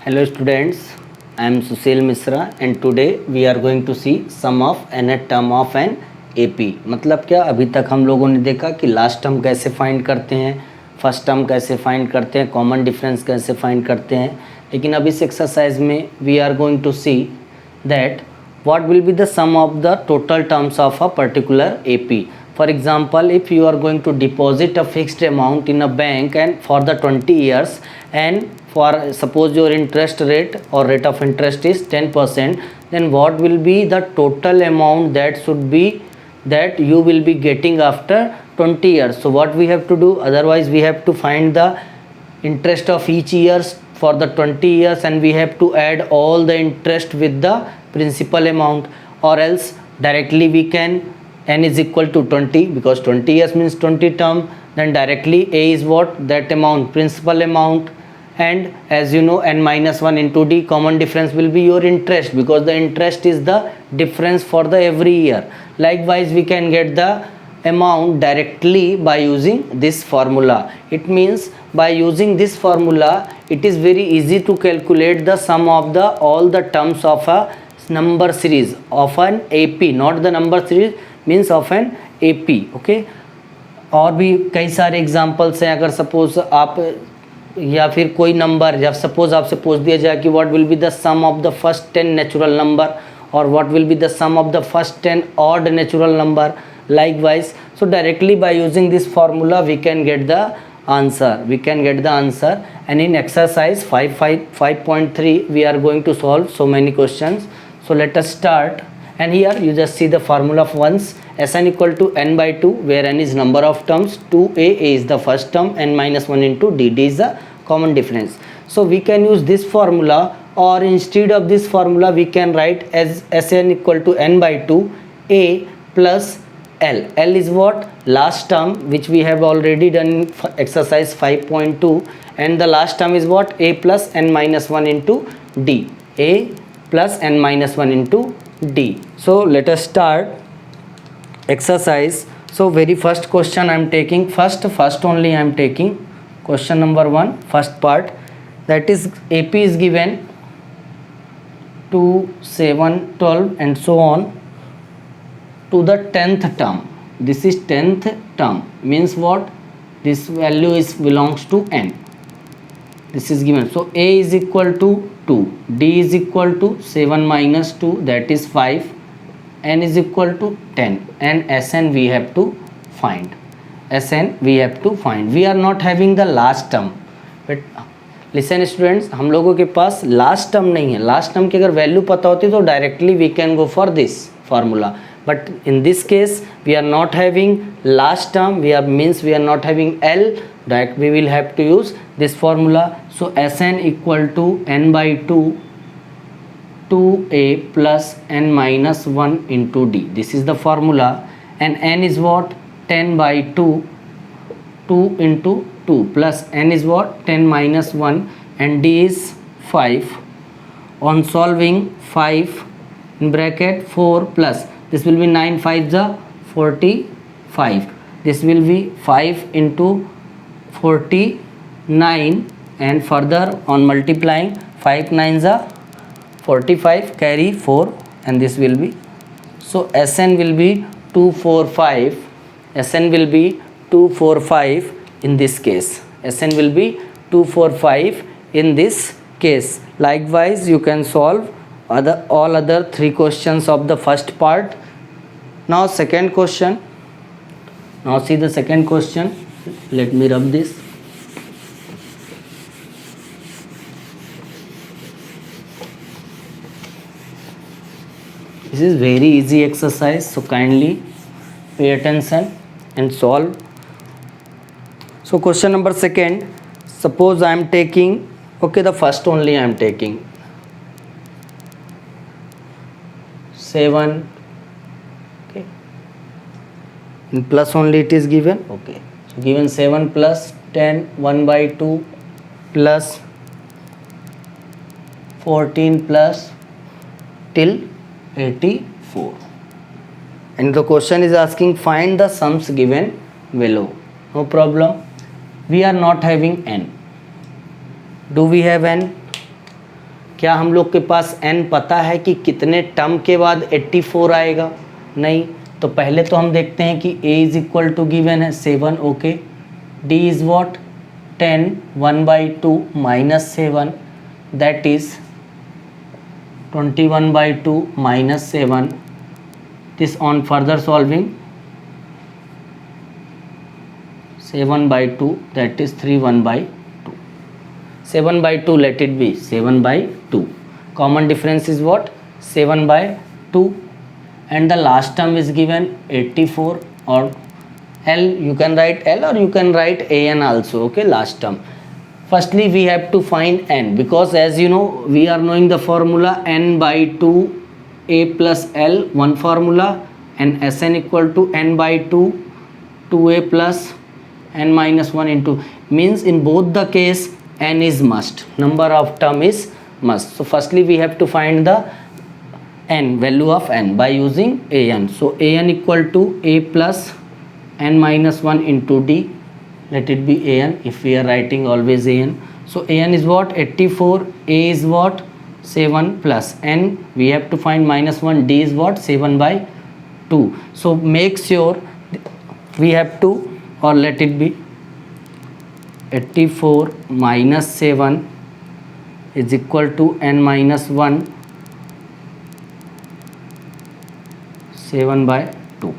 Hello students, I am Sushil Misra and today we are going to see sum of nth term of an AP। मतलब क्या, अभी तक हम लोगों ने देखा कि लास्ट टर्म कैसे फाइंड करते हैं, फर्स्ट टर्म कैसे फाइंड करते हैं, कॉमन डिफरेंस कैसे फाइंड करते हैं। लेकिन अब इस एक्सरसाइज में we are going to see that what will be the sum of the total terms of a particular AP. For example, if you are going to deposit a fixed amount in a bank and for the 20 years, and for suppose your interest rate or rate of interest is 10%, then what will be the total amount that you will be getting after 20 years. So what we have to do, otherwise we have to find the interest of each years for the 20 years and we have to add all the interest with the principal amount, or else directly we can n is equal to 20 because 20 years means 20 term, then directly a is what, that amount, principal amount, and as you know n minus 1 into d, common difference will be your interest because the interest is the difference for the every year. Likewise we can get the amount directly by using this formula. It means by using this formula it is very easy to calculate the sum of the all the terms of a number series of an AP, not the number series, means of an AP. Okay, और भी कई सारे examples हैं। अगर suppose आप या फिर कोई नंबर, जब सपोज आपसे पूछ दिया जाए कि what will be the sum of the first 10 natural number और what will be the sum of the first 10 odd natural number, likewise, so directly by using this formula we can get the answer. And in exercise 5.3 we are going to solve so many questions. So let us start, and here you just see the formula of once, Sn equal to n by 2 where n is number of terms, 2a is the first term, n minus 1 into d is the common difference. So we can use this formula, or instead of this formula we can write as Sn equal to n by 2 a plus L. L is what? Last term, which we have already done in exercise 5.2, and the last term is what? A plus n minus 1 into d. A plus n minus 1 into d. So let us start exercise. So very first question I am taking, first only I am taking question number 1, first part, that is AP is given 2, 7, 12 and so on to the 10th term. This is 10th term, means what? This value is belongs to n. This is given. So a is equal to 2, d is equal to 7 minus 2, that is 5, n is equal to 10, and Sn we have to find. We are not having the last term, but listen students, हम लोगों के पास last term नहीं है. Last term की अगर value पता होती तो directly we can go for this formula, but in this case we are not having last term, we are not having L, that we will have to use this formula. So Sn equal to n by 2 2a plus n minus 1 into d. This is the formula, and n is what? 10 by 2 into 2 plus n is what? 10 minus 1, and d is 5. On solving 5 in bracket 4 plus, this will be 9 5 the 45, this will be 5 into 49, and further on multiplying 5 9 the 45, carry 4, and this will be, so Sn will be 245. Sn will be 245 in this case. Sn will be 245 in this case. Likewise you can solve all other 3 questions of the first part. Now second question. Now see the second question. Let me rub this. This is very easy exercise, so kindly pay attention and solve. So question number second, suppose I am taking, okay, the first only I am taking 7, okay, in plus only it is given, okay, so given 7 plus 10, 1 by 2 plus 14 plus till 84, and the question is asking find the sums given below. No problem, we are not having n. Do we have n? क्या हम लोग के पास n पता है कि कितने term के बाद 84 आएगा? नहीं। तो पहले तो हम देखते हैं कि a is equal to given है 7, okay. d is what 10, 1/2 minus 7 that is 21/2 minus 7. This on further solving 7/2 that is 3/2. 7/2 let it be 7/2. Common difference is what? 7/2. And the last term is given 84, or L, you can write L or you can write an also, okay, last term. Firstly we have to find n, because as you know we are knowing the formula n/2 a plus L, one formula, and Sn equal to n/2 2a plus n minus 1 into, means in both the case n is must, number of term is must. So firstly we have to find the n, value of n, by using an. So an equal to a plus n minus 1 into d, let it be an, if we are writing always an. So an is what? 84, a is what? 7 plus n, we have to find minus 1, d is what? 7/2. So make sure we have to, or let it be 84 minus 7 is equal to n minus 1, 7/2.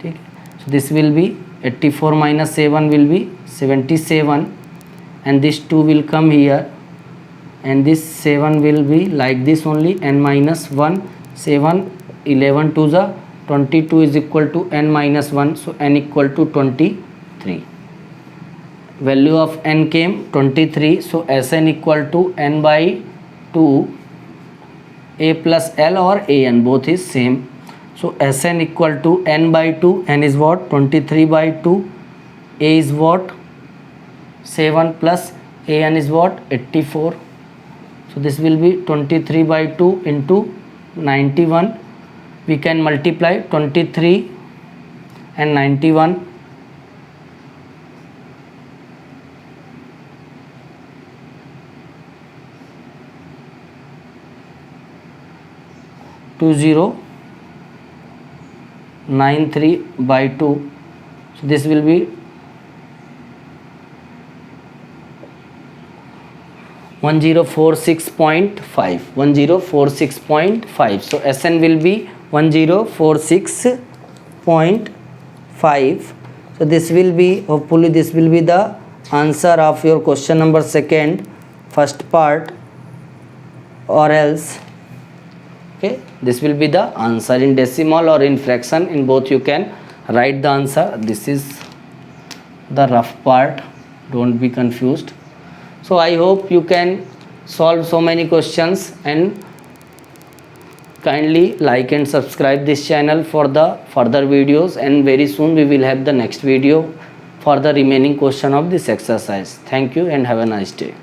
ठीक है. So this will be 84 minus 7 will be 77, and this 2 will come here, and this 7 will be like this only, n minus 1, 7, 11 to the 22 is equal to n minus 1, so n equal to 23. Value of n came 23, so Sn equal to n/2 a plus L or an, both is same. So Sn equal to n/2, n is what? 23/2, a is what? 7 plus an is what? 84. So this will be 23/2 into 91. We can multiply 23 and 91. 2093/2. So this will be 1046.5. 1046.5. So Sn will be 1046.5. So this will be, hopefully this will be the answer of your question number 2, first part, or else, okay, this will be the answer in decimal or in fraction, in both you can write the answer. This is the rough part, don't be confused. So I hope you can solve so many questions, and kindly like and subscribe this channel for the further videos, and very soon we will have the next video for the remaining question of this exercise. Thank you and have a nice day.